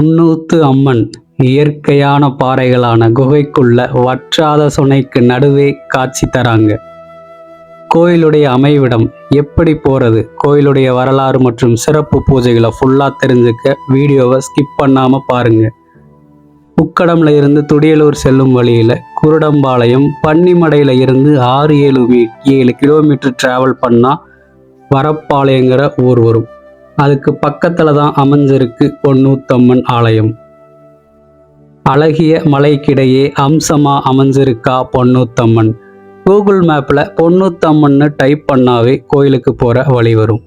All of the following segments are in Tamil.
பொன்னூத்து அம்மன் இயற்கையான பாறைகளான குகைக்குள்ள வற்றாத சுனைக்கு நடுவே காட்சி தராங்க. கோயிலுடைய அமைவிடம் எப்படி போறது, கோயிலுடைய வரலாறு மற்றும் சிறப்பு பூஜைகளை ஃபுல்லா தெரிஞ்சுக்க வீடியோவை ஸ்கிப் பண்ணாம பாருங்க. உக்கடம்ல இருந்து துடியலூர் செல்லும் வழியில குருடம்பாளையம் பன்னிமடையில இருந்து 6-7 கிலோமீட்டர் டிராவல் பண்ணா வரப்பாளையங்கிற ஊர் வரும். அதுக்கு பக்கத்துல தான் அமைஞ்சிருக்கு பொன்னூத்தம்மன் ஆலயம். அழகிய மலைக்கிடையே அம்சமா அமைஞ்சிருக்கா பொன்னூத்தம்மன். கூகுள் மேப்ல பொன்னூத்தம்மன்னு டைப் பண்ணாவே கோயிலுக்கு போற வழி வரும்.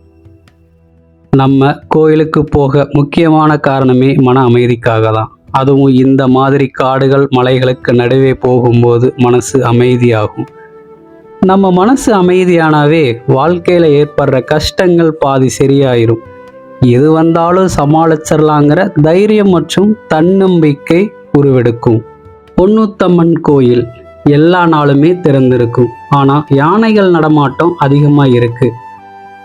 நம்ம கோயிலுக்கு போக முக்கியமான காரணமே மன அமைதிக்காக தான். அதுவும் இந்த மாதிரி காடுகள் மலைகளுக்கு நடுவே போகும்போது மனசு அமைதியாகும். நம்ம மனசு அமைதியானாவே வாழ்க்கையில ஏற்படுற கஷ்டங்கள் பாதி சரியாயிரும். எது வந்தாலும் சமாளிச்சிடலாங்கிற தைரியம் மற்றும் தன்னம்பிக்கை உருவெடுக்கும். பொன்னூத்தம்மன் கோயில் எல்லா நாளுமே திறந்திருக்கும். ஆனா யானைகள் நடமாட்டம் அதிகமா இருக்கு.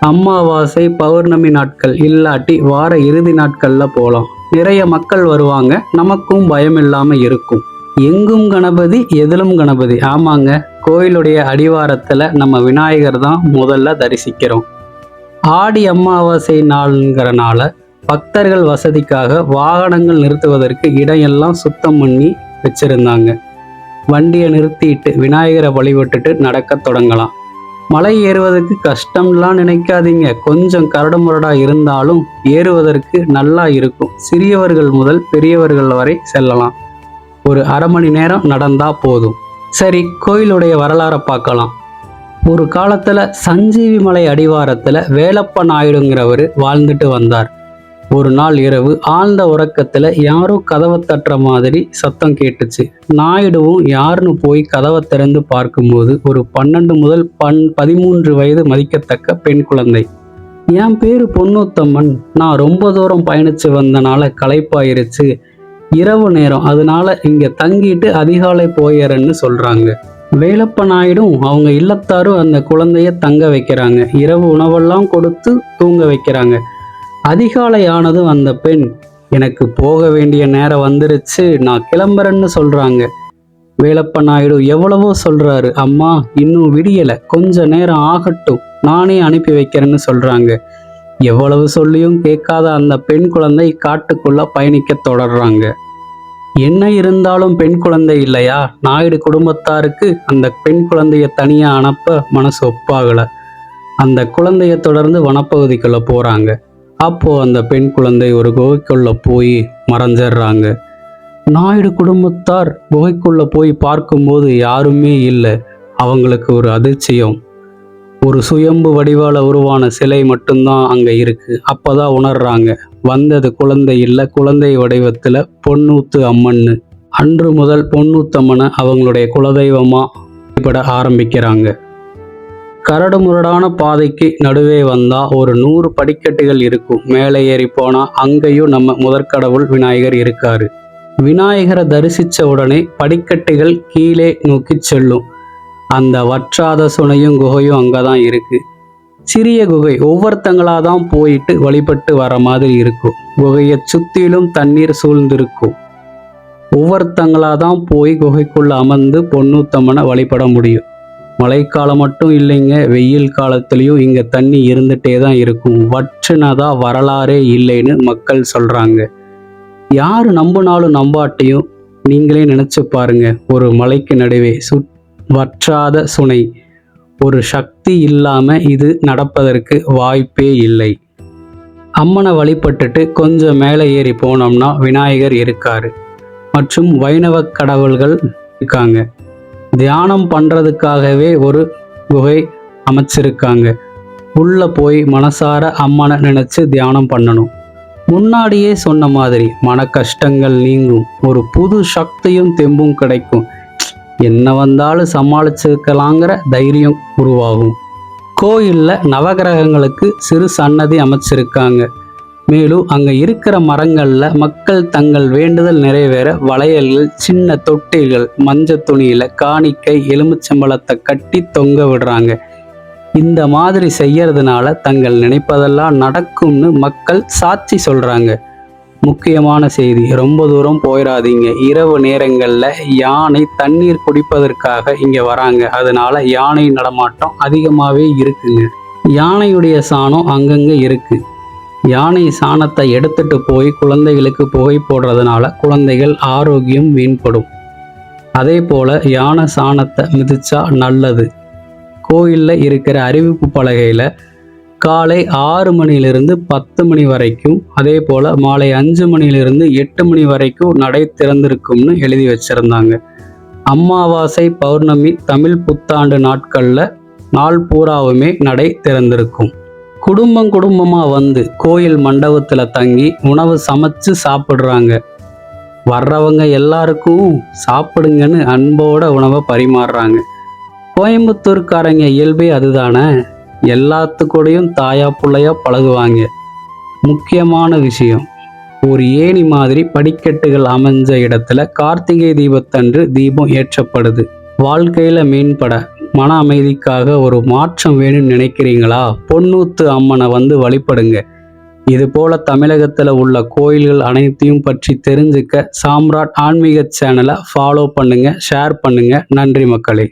அமாவாசை பௌர்ணமி நாட்கள் இல்லாட்டி வார இறுதி நாட்கள்ல போலாம். நிறைய மக்கள் வருவாங்க. நமக்கும் பயம் இல்லாம இருக்கும். எங்கும் கணபதி எதிலும் கணபதி. ஆமாங்க, கோயிலுடைய அடிவாரத்துல நம்ம விநாயகர் தான் முதல்ல தரிசிக்கிறோம். ஆடி அமாவாசை நாளுங்கிறனால பக்தர்கள் வசதிக்காக வாகனங்கள் நிறுத்துவதற்கு இடையெல்லாம் சுத்தம் பண்ணி வச்சிருந்தாங்க. வண்டியை நிறுத்திட்டு விநாயகரை வழிபட்டுட்டு நடக்க தொடங்கலாம். மலை ஏறுவதற்கு கஷ்டம்லாம் நினைக்காதீங்க. கொஞ்சம் கரடுமுரடா இருந்தாலும் ஏறுவதற்கு நல்லா இருக்கும். சிறியவர்கள் முதல் பெரியவர்கள் வரை செல்லலாம். ஒரு அரை மணி நேரம் நடந்தா போதும். சரி, கோயிலுடைய வரலாறை பார்க்கலாம். ஒரு காலத்துல சஞ்சீவி மலை அடிவாரத்துல வேலப்ப நாயுடுங்கிறவர் வாழ்ந்துட்டு வந்தார். ஒரு நாள் இரவு ஆழ்ந்த உறக்கத்துல யாரோ கதவை தட்டுற மாதிரி சத்தம் கேட்டுச்சு. நாயுடுவும் யாருன்னு போய் கதவை திறந்து பார்க்கும்போது ஒரு 12 முதல் 13 வயது மதிக்கத்தக்க பெண் குழந்தை. என் பேரு பொன்னூத்தம்மன், நான் ரொம்ப தூரம் பயணிச்சு வந்தனால களைப்பாயிருச்சு, இரவு நேரம், அதனால இங்க தங்கிட்டு அதிகாலை போயிறேன்னு சொல்றாங்க. வேலப்ப நாயுடும் அவங்க இல்லத்தாரும் அந்த குழந்தைய தங்க வைக்கிறாங்க. இரவு உணவெல்லாம் கொடுத்து தூங்க வைக்கிறாங்க. அதிகாலை ஆனதும் அந்த பெண், எனக்கு போக வேண்டிய நேரம் வந்துருச்சு, நான் கிளம்புறேன்னு சொல்றாங்க. வேலப்ப நாயுடு எவ்வளவோ சொல்றாரு, அம்மா இன்னும் விடியல, கொஞ்ச நேரம் ஆகட்டும், நானே அனுப்பி வைக்கிறேன்னு சொல்றாங்க. எவ்வளவு சொல்லியும் கேட்காத அந்த பெண் குழந்தை காட்டுக்குள்ள பயணிக்க தொடர்றாங்க. என்ன இருந்தாலும் பெண் குழந்தை இல்லையா? நாயுடு குடும்பத்தாருக்கு அந்த பெண் குழந்தைய தனியா அனுப்ப மனசு ஒப்பாகல. அந்த குழந்தைய தொடர்ந்து வனப்பகுதிக்குள்ள போறாங்க. அப்போ அந்த பெண் குழந்தை ஒரு குகைக்குள்ள போய் மறைஞ்சிடுறாங்க. நாயுடு குடும்பத்தார் குகைக்குள்ள போய் பார்க்கும்போது யாருமே இல்லை. அவங்களுக்கு ஒரு அதிர்ச்சியம். ஒரு சுயம்பு வடிவால உருவான சிலை மட்டும்தான் அங்க இருக்கு. அப்பதான் உணர்றாங்க, வந்தது குழந்தை இல்லை, குழந்தை வடிவத்துல பொன்னூத்து அம்மன்னு. அன்று முதல் பொன்னூத்தம்மனை அவங்களுடைய குலதெய்வமா வழிபட ஆரம்பிக்கிறாங்க. கரடு முரடான பாதைக்கு நடுவே வந்தா ஒரு 100 படிக்கட்டுகள் இருக்கும். மேலே ஏறி போனா அங்கேயும் நம்ம முதற்கடவுள் விநாயகர் இருக்காரு. விநாயகரை தரிசிச்ச உடனே படிக்கட்டுகள் கீழே நோக்கி செல்லும். அந்த வற்றாத சுனையும் குகையும் அங்கதான் இருக்கு. சிறிய குகை, ஒவ்வொருத்தங்களாதான் போயிட்டு வழிபட்டு வர மாதிரி இருக்கும். குகையை சுத்திலும் தண்ணீர் சூழ்ந்திருக்கும். ஒவ்வொருத்தங்களாதான் போய் குகைக்குள்ள அமர்ந்து பொன்னூத்தம்மனை வழிபட முடியும். மழைக்காலம் மட்டும் இல்லைங்க, வெயில் காலத்திலையும் இங்க தண்ணி இருந்துட்டே தான் இருக்கும். வற்றினதா வரலாறே இல்லைன்னு மக்கள் சொல்றாங்க. யாரு நம்பினாலும் நம்பாட்டியும் நீங்களே நினைச்சு பாருங்க. ஒரு மலைக்கு நடுவே வற்றாத சுனை, ஒரு சக்தி இல்லாம இது நடப்பதற்கு வாய்ப்பே இல்லை. அம்மனை வழிபட்டுட்டு கொஞ்சம் மேலே ஏறி போனோம்னா விநாயகர் இருக்காரு மற்றும் வைணவ கடவுள்கள் இருக்காங்க. தியானம் பண்றதுக்காகவே ஒரு குகை அமைச்சிருக்காங்க. உள்ள போய் மனசார அம்மனை நினைச்சு தியானம் பண்ணணும். முன்னாடியே சொன்ன மாதிரி மன கஷ்டங்கள் நீங்கும். ஒரு புது சக்தியும் தெம்பும் கிடைக்கும். என்ன வந்தாலும் சமாளிச்சுக்கலாங்கிற தைரியம் உருவாகும். கோயில்ல நவகிரகங்களுக்கு சிறு சன்னதி அமைச்சிருக்காங்க. மேலும் அங்க இருக்கிற மரங்கள்ல மக்கள் தங்கள் வேண்டுதல் நிறைவேற வளையல்கள், சின்ன தொட்டில்கள், மஞ்சள் துணியில காணிக்கை, எலுமிச்சம்பழத்தை கட்டி தொங்க விடுறாங்க. இந்த மாதிரி செய்யறதுனால தங்கள் நினைப்பதெல்லாம் நடக்கும்னு மக்கள் சாட்சி சொல்றாங்க. முக்கியமான செய்தி, ரொம்ப தூரம் போயிடாதீங்க. இரவு நேரங்களில் யானை தண்ணீர் குடிப்பதற்காக இங்கே வராங்க. அதனால யானை நடமாட்டம் அதிகமாகவே இருக்குங்க. யானையுடைய சாணம் அங்கங்கே இருக்கு. யானை சாணத்தை எடுத்துட்டு போய் குழந்தைகளுக்கு புகை போடுறதுனால குழந்தைகள் ஆரோக்கியம் வீண்படும். அதே போல யானை சாணத்தை மிதிச்சா நல்லது. கோயிலில் இருக்கிற அறிவிப்பு பலகையில் காலை 6 மணியிலிருந்து 10 மணி வரைக்கும், அதே போல் மாலை 5 மணியிலிருந்து 8 மணி வரைக்கும் நடை திறந்திருக்கும்னு எழுதி வச்சுருந்தாங்க. அமாவாசை, பௌர்ணமி, தமிழ் புத்தாண்டு நாட்களில் நாள் பூராவுமே நடை திறந்திருக்கும். குடும்பமாக வந்து கோயில் மண்டபத்தில் தங்கி உணவு சமைச்சு சாப்பிட்றாங்க. வர்றவங்க எல்லாருக்கும் சாப்பிடுங்கன்னு அன்போட உணவை பரிமாறுறாங்க. கோயம்புத்தூர்காரங்க இயல்பே அதுதானே, எல்லாத்துக்கூடையும் தாயா பிள்ளையா பழகுவாங்க. முக்கியமான விஷயம், ஒரு ஏணி மாதிரி படிக்கட்டுகள் அமைஞ்ச இடத்துல கார்த்திகை தீபத்தன்று தீபம் ஏற்றப்படுது. வாழ்க்கையில் மீன்பட மன அமைதிக்காக ஒரு மாற்றம் வேணும்னு நினைக்கிறீங்களா? பொன்னூத்து அம்மனை வந்து வழிபடுங்க. இது போல தமிழகத்தில் உள்ள கோயில்கள் அனைத்தையும் பற்றி தெரிஞ்சுக்க சாம்ராட் ஆன்மீக சேனலை ஃபாலோ பண்ணுங்க, ஷேர் பண்ணுங்க. நன்றி மக்களே.